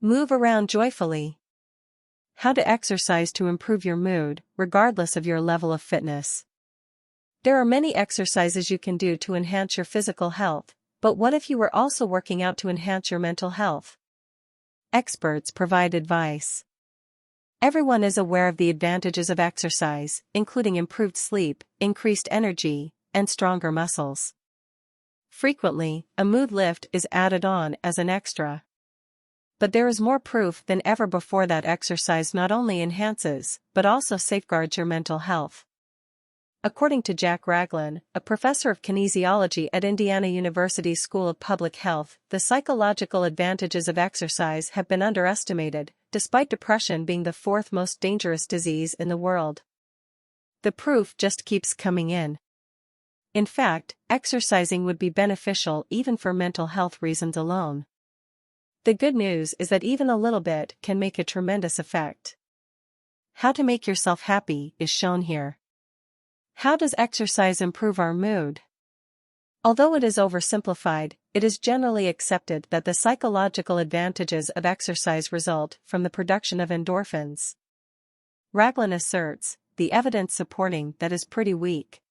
Move around joyfully. How to exercise to improve your mood, regardless of your level of fitness. There are many exercises you can do to enhance your physical health, but what if you were also working out to enhance your mental health? Experts provide advice. Everyone is aware of the advantages of exercise, including improved sleep, increased energy, and stronger muscles. Frequently, a mood lift is added on as an extra. But there is more proof than ever before that exercise not only enhances, but also safeguards your mental health. According to Jack Raglin, a professor of kinesiology at Indiana University School of Public Health, the psychological advantages of exercise have been underestimated, despite depression being the fourth most dangerous disease in the world. The proof just keeps coming in. In fact, exercising would be beneficial even for mental health reasons alone. The good news is that even a little bit can make a tremendous effect. How to make yourself happy is shown here. How does exercise improve our mood? Although it is oversimplified, it is generally accepted that the psychological advantages of exercise result from the production of endorphins. Raglin asserts, the evidence supporting that is pretty weak.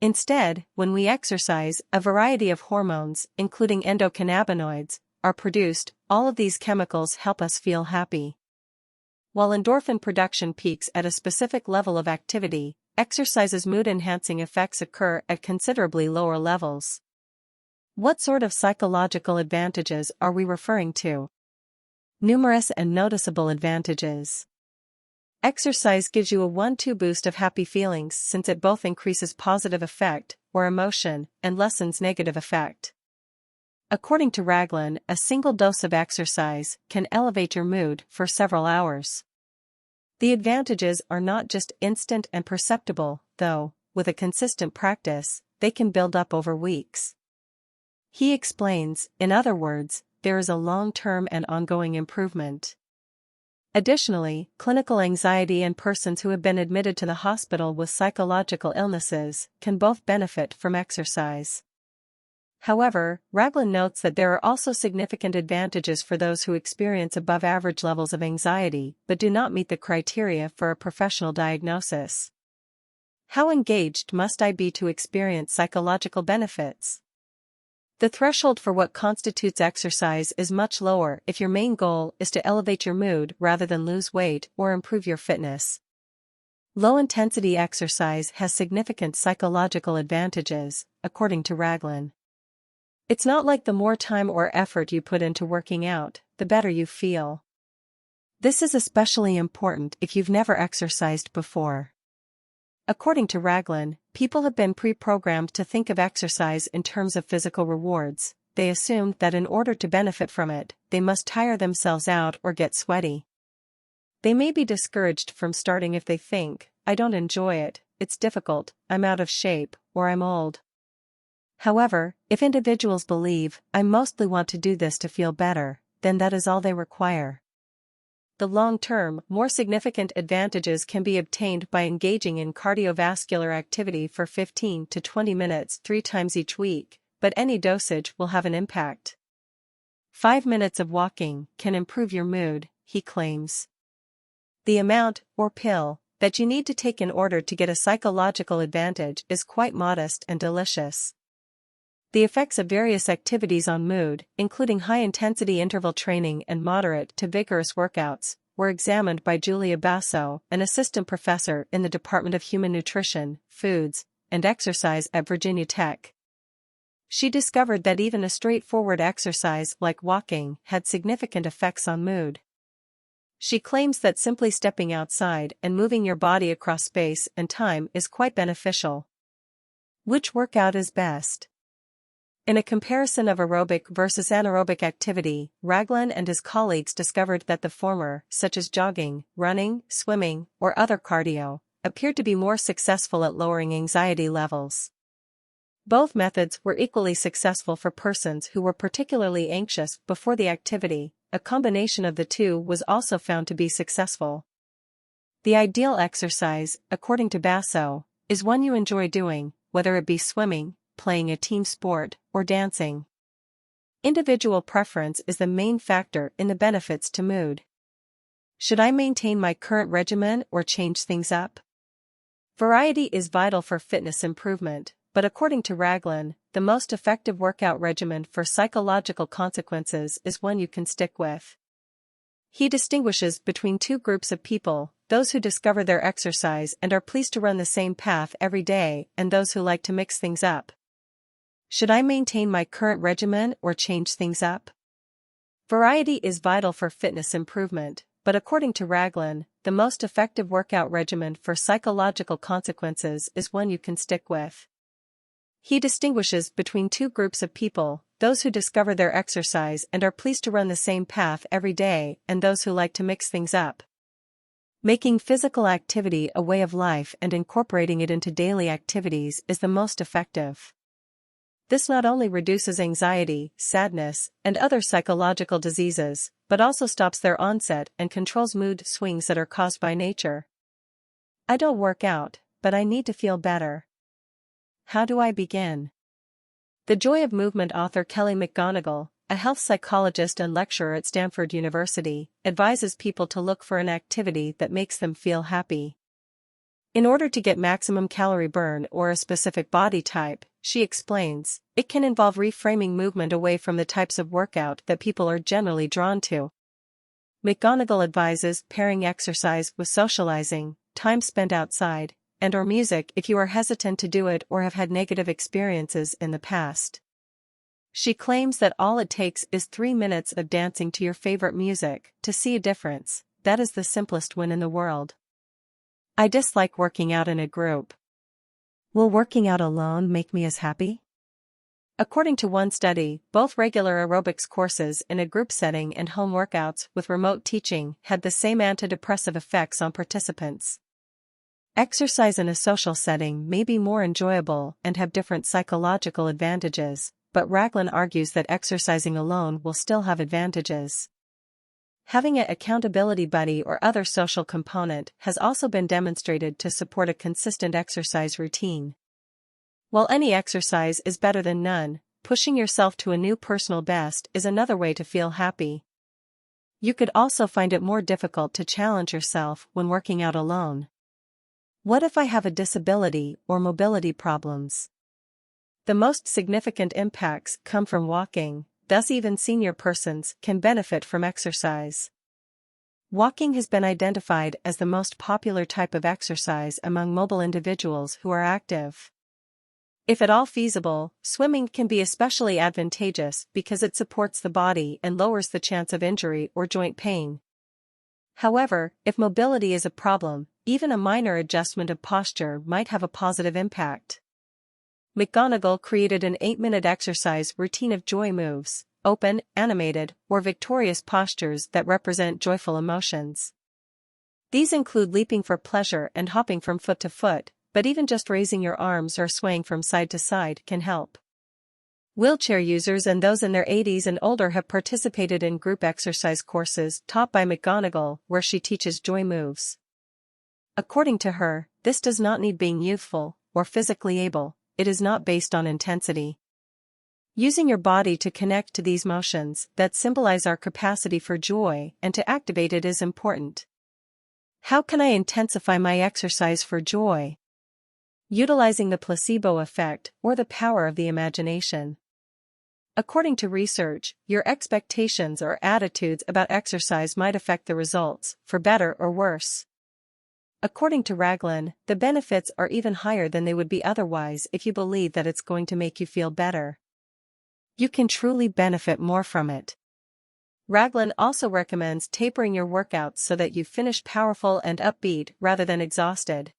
Instead, when we exercise, a variety of hormones, including endocannabinoids, are produced. All of these chemicals help us feel happy. While endorphin production peaks at a specific level of activity, exercise's mood-enhancing effects occur at considerably lower levels. What sort of psychological advantages are we referring to? Numerous and noticeable advantages. Exercise gives you a 1-2 boost of happy feelings since it both increases positive affect, or emotion, and lessens negative affect. According to Raglin, a single dose of exercise can elevate your mood for several hours. The advantages are not just instant and perceptible, though, with a consistent practice, they can build up over weeks. He explains, in other words, there is a long-term and ongoing improvement. Additionally, clinical anxiety and persons who have been admitted to the hospital with psychological illnesses can both benefit from exercise. However, Raglin notes that there are also significant advantages for those who experience above-average levels of anxiety but do not meet the criteria for a professional diagnosis. How engaged must I be to experience psychological benefits? The threshold for what constitutes exercise is much lower if your main goal is to elevate your mood rather than lose weight or improve your fitness. Low-intensity exercise has significant psychological advantages, according to Raglin. It's not like the more time or effort you put into working out, the better you feel. This is especially important if you've never exercised before. According to Raglin, people have been pre-programmed to think of exercise in terms of physical rewards. They assumed that in order to benefit from it, they must tire themselves out or get sweaty. They may be discouraged from starting if they think, I don't enjoy it, it's difficult, I'm out of shape, or I'm old. However, if individuals believe, I mostly want to do this to feel better, then that is all they require. The long-term, more significant advantages can be obtained by engaging in cardiovascular activity for 15 to 20 minutes 3 times each week, but any dosage will have an impact. 5 minutes of walking can improve your mood, he claims. The amount, or pill, that you need to take in order to get a psychological advantage is quite modest and delicious. The effects of various activities on mood, including high-intensity interval training and moderate to vigorous workouts, were examined by Julia Basso, an assistant professor in the Department of Human Nutrition, Foods, and Exercise at Virginia Tech. She discovered that even a straightforward exercise like walking had significant effects on mood. She claims that simply stepping outside and moving your body across space and time is quite beneficial. Which workout is best? In a comparison of aerobic versus anaerobic activity, Raglin and his colleagues discovered that the former, such as jogging, running, swimming, or other cardio, appeared to be more successful at lowering anxiety levels. Both methods were equally successful for persons who were particularly anxious before the activity. A combination of the two was also found to be successful. The ideal exercise, according to Basso, is one you enjoy doing, whether it be swimming, playing a team sport, or dancing. Individual preference is the main factor in the benefits to mood. Should I maintain my current regimen or change things up? Variety is vital for fitness improvement, but according to Raglin, the most effective workout regimen for psychological consequences is one you can stick with. He distinguishes between two groups of people: those who discover their exercise and are pleased to run the same path every day, and those who like to mix things up. Should I maintain my current regimen or change things up? Variety is vital for fitness improvement, but according to Raglin, the most effective workout regimen for psychological consequences is one you can stick with. He distinguishes between two groups of people: those who discover their exercise and are pleased to run the same path every day, and those who like to mix things up. Making physical activity a way of life and incorporating it into daily activities is the most effective. This not only reduces anxiety, sadness, and other psychological diseases, but also stops their onset and controls mood swings that are caused by nature. I don't work out, but I need to feel better. How do I begin? The Joy of Movement author Kelly McGonigal, a health psychologist and lecturer at Stanford University, advises people to look for an activity that makes them feel happy. In order to get maximum calorie burn or a specific body type, she explains, it can involve reframing movement away from the types of workout that people are generally drawn to. McGonigal advises pairing exercise with socializing, time spent outside, and/or music if you are hesitant to do it or have had negative experiences in the past. She claims that all it takes is 3 minutes of dancing to your favorite music to see a difference. That is the simplest win in the world. I dislike working out in a group. Will working out alone make me as happy? According to one study, both regular aerobics courses in a group setting and home workouts with remote teaching had the same antidepressive effects on participants. Exercise in a social setting may be more enjoyable and have different psychological advantages, but Raglin argues that exercising alone will still have advantages. Having an accountability buddy or other social component has also been demonstrated to support a consistent exercise routine. While any exercise is better than none, pushing yourself to a new personal best is another way to feel happy. You could also find it more difficult to challenge yourself when working out alone. What if I have a disability or mobility problems? The most significant impacts come from walking. Thus even senior persons can benefit from exercise. Walking has been identified as the most popular type of exercise among mobile individuals who are active. If at all feasible, swimming can be especially advantageous because it supports the body and lowers the chance of injury or joint pain. However, if mobility is a problem, even a minor adjustment of posture might have a positive impact. McGonigal created an 8-minute exercise routine of joy moves, open, animated, or victorious postures that represent joyful emotions. These include leaping for pleasure and hopping from foot to foot, but even just raising your arms or swaying from side to side can help. Wheelchair users and those in their 80s and older have participated in group exercise courses taught by McGonigal where she teaches joy moves. According to her, this does not need being youthful or physically able. It is not based on intensity. Using your body to connect to these motions that symbolize our capacity for joy and to activate it is important. How can I intensify my exercise for joy? Utilizing the placebo effect or the power of the imagination. According to research, your expectations or attitudes about exercise might affect the results, for better or worse. According to Raglin, the benefits are even higher than they would be otherwise if you believe that it's going to make you feel better. You can truly benefit more from it. Raglin also recommends tapering your workouts so that you finish powerful and upbeat rather than exhausted.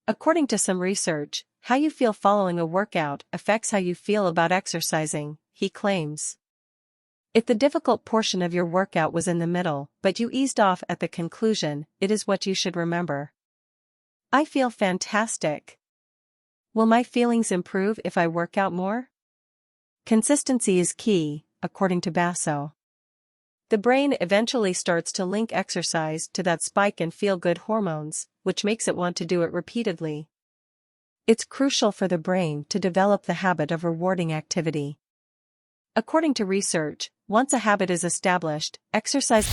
According to some research, how you feel following a workout affects how you feel about exercising, he claims. If the difficult portion of your workout was in the middle, but you eased off at the conclusion, it is what you should remember. I feel fantastic. Will my feelings improve if I work out more? Consistency is key, according to Basso. The brain eventually starts to link exercise to that spike in feel-good hormones, which makes it want to do it repeatedly. It's crucial for the brain to develop the habit of rewarding activity. According to research, once a habit is established, exercise